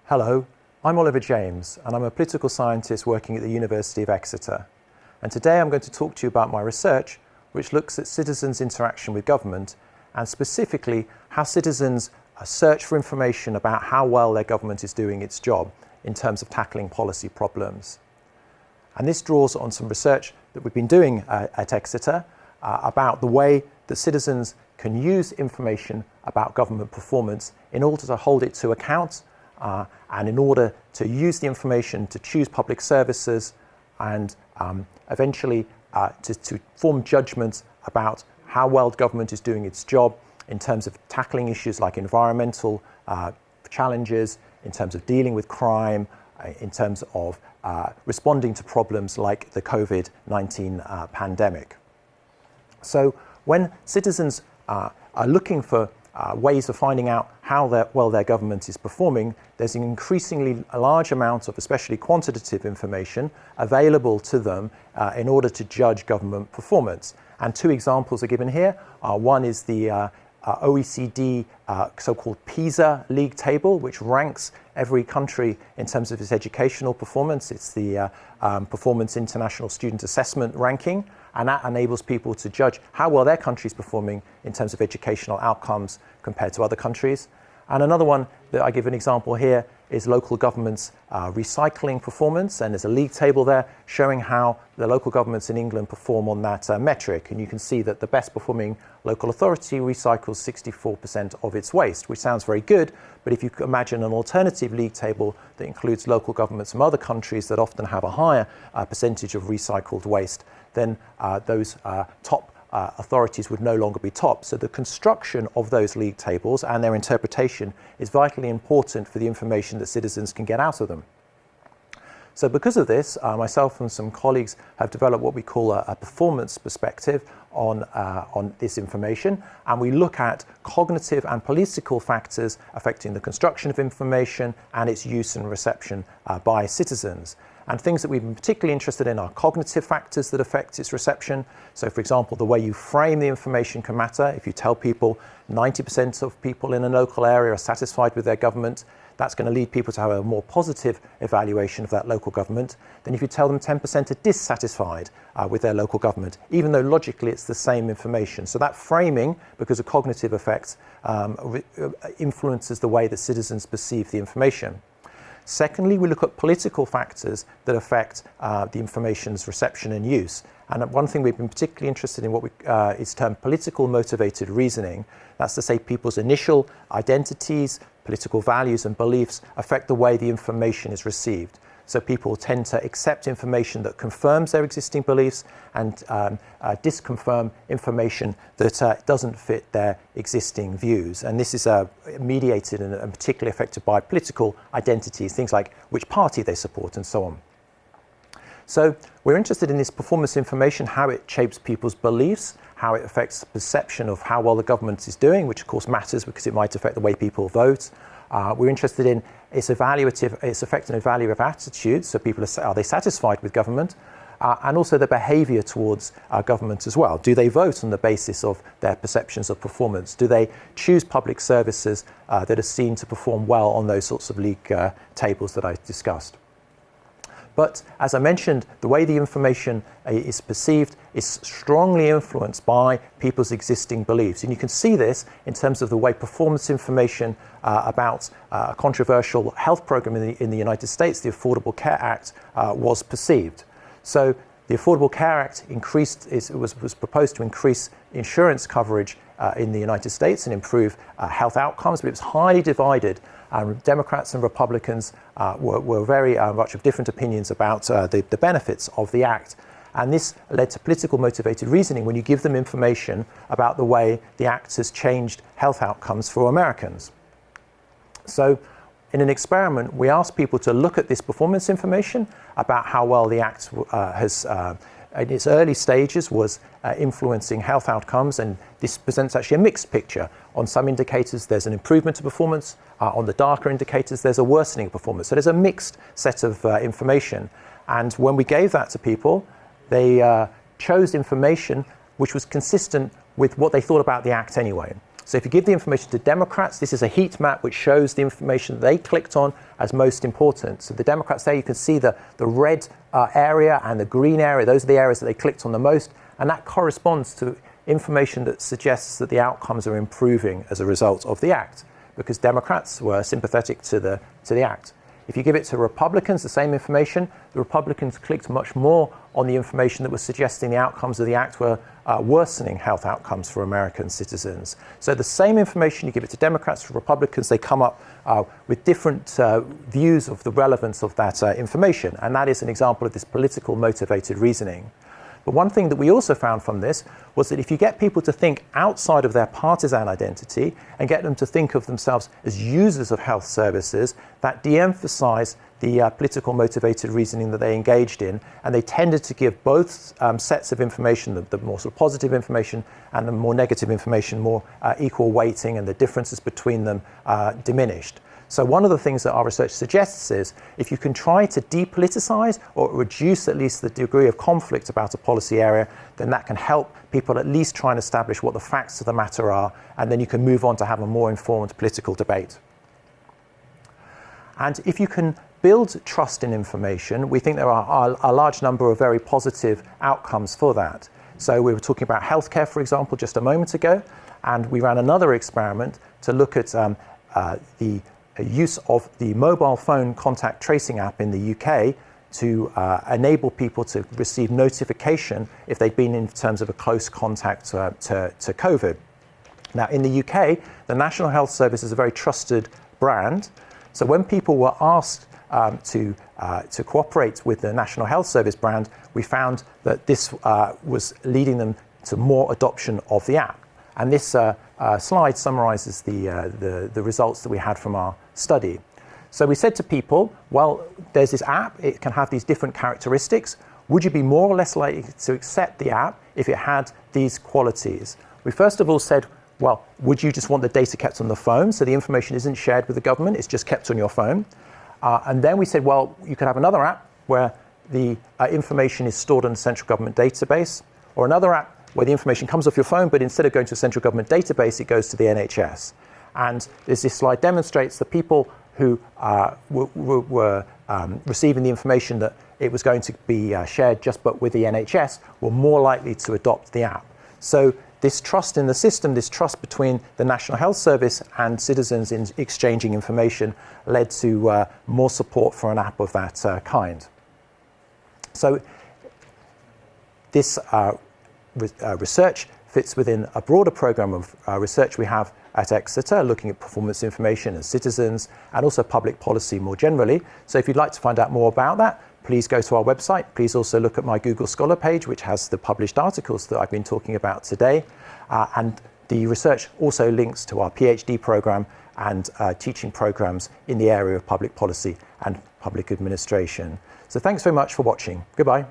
Hello, I'm Oliver James and I'm a political scientist working at the University of Exeter. And today I'm going to talk to you about my research which looks at citizens' interaction with government and specifically how citizens search for information about how well their government is doing its job in terms of tackling policy problems. And this draws on some research that we've been doing at Exeter about the way that citizens can use information about government performance in order to hold it to account and in order to use the information to choose public services and eventually to form judgments about how well government is doing its job in terms of tackling issues like environmental challenges, in terms of dealing with crime, in terms of responding to problems like the COVID-19 pandemic. So when citizens are looking for ways of finding out how well their government is performing, there's an increasingly large amount of especially quantitative information available to them in order to judge government performance. And two examples are given here. One is the OECD so-called PISA league table, which ranks every country in terms of its educational performance. It's the Performance International Student Assessment ranking, and that enables people to judge how well their country is performing in terms of educational outcomes compared to other countries. And another one that I give an example here is local governments' recycling performance, and there's a league table there showing how the local governments in England perform on that metric. And you can see that the best performing local authority recycles 64% of its waste, which sounds very good, but if you could imagine an alternative league table that includes local governments from other countries that often have a higher percentage of recycled waste, then those top authorities would no longer be top. So the construction of those league tables and their interpretation is vitally important for the information that citizens can get out of them. So because of this, myself and some colleagues have developed what we call a performance perspective on this information, and we look at cognitive and political factors affecting the construction of information and its use and reception by citizens. And things that we've been particularly interested in are cognitive factors that affect its reception. So for example, the way you frame the information can matter. If you tell people 90% of people in a local area are satisfied with their government, that's going to lead people to have a more positive evaluation of that local government than if you tell them 10% are dissatisfied with their local government, even though logically it's the same information. So that framing, because of cognitive effects, influences the way that citizens perceive the information. Secondly, we look at political factors that affect the information's reception and use. And one thing we've been particularly interested in what is termed political motivated reasoning. That's to say people's initial identities, political values and beliefs affect the way the information is received. So people tend to accept information that confirms their existing beliefs and disconfirm information that doesn't fit their existing views. And this is mediated and particularly affected by political identities, things like which party they support and so on. So we're interested in this performance information, how it shapes people's beliefs, how it affects the perception of how well the government is doing, which of course matters because it might affect the way people vote. We're interested in its effect on evaluative attitudes, so people are they satisfied with government, and also their behaviour towards government as well. Do they vote on the basis of their perceptions of performance? Do they choose public services that are seen to perform well on those sorts of league tables that I discussed? But as I mentioned, the way the information is perceived is strongly influenced by people's existing beliefs. And you can see this in terms of the way performance information about a controversial health program in the United States, the Affordable Care Act, was perceived. So the Affordable Care Act was proposed to increase insurance coverage in the United States and improve health outcomes, but it was highly divided. Democrats and Republicans were very much of different opinions about the benefits of the act. And this led to political motivated reasoning when you give them information about the way the act has changed health outcomes for Americans. So in an experiment, we asked people to look at this performance information about how well the act has in its early stages was influencing health outcomes, and this presents actually a mixed picture. On some indicators there's an improvement of performance, on the darker indicators there's a worsening of performance. So there's a mixed set of information, and when we gave that to people, they chose information which was consistent with what they thought about the Act anyway. So if you give the information to Democrats, this is a heat map which shows the information that they clicked on as most important. So the Democrats there, you can see the red area and the green area. Those are the areas that they clicked on the most. And that corresponds to information that suggests that the outcomes are improving as a result of the act, because Democrats were sympathetic to the act. If you give it to Republicans, the same information, the Republicans clicked much more on the information that was suggesting the outcomes of the act were worsening health outcomes for American citizens. So the same information, you give it to Democrats, to Republicans, they come up with different views of the relevance of that information. And that is an example of this political motivated reasoning. But one thing that we also found from this was that if you get people to think outside of their partisan identity and get them to think of themselves as users of health services, that de-emphasized the political motivated reasoning that they engaged in, and they tended to give both sets of information, the more sort of positive information and the more negative information, more equal weighting, and the differences between them diminished. So one of the things that our research suggests is if you can try to depoliticize or reduce at least the degree of conflict about a policy area, then that can help people at least try and establish what the facts of the matter are, and then you can move on to have a more informed political debate. And if you can build trust in information, we think there are a large number of very positive outcomes for that. So we were talking about healthcare, for example, just a moment ago, and we ran another experiment to look at the use of the mobile phone contact tracing app in the UK to enable people to receive notification if they've been in terms of a close contact to COVID. Now, in the UK, the National Health Service is a very trusted brand. So when people were asked to cooperate with the National Health Service brand, we found that this was leading them to more adoption of the app. And this slide summarizes the results that we had from our study. So we said to people, well, there's this app, it can have these different characteristics. Would you be more or less likely to accept the app if it had these qualities? We first of all said, well, would you just want the data kept on the phone, so the information isn't shared with the government, it's just kept on your phone? And then we said, well, you could have another app where the information is stored in a central government database, or another app where the information comes off your phone, but instead of going to a central government database, it goes to the NHS. And as this slide demonstrates, the people who were receiving the information that it was going to be shared just but with the NHS were more likely to adopt the app. So this trust in the system, this trust between the National Health Service and citizens in exchanging information led to more support for an app of that kind. So this research fits within a broader program of research we have at Exeter, looking at performance information and citizens, and also public policy more generally. So if you'd like to find out more about that, please go to our website. Please also look at my Google Scholar page, which has the published articles that I've been talking about today. And the research also links to our PhD program and teaching programs in the area of public policy and public administration. So thanks very much for watching. Goodbye.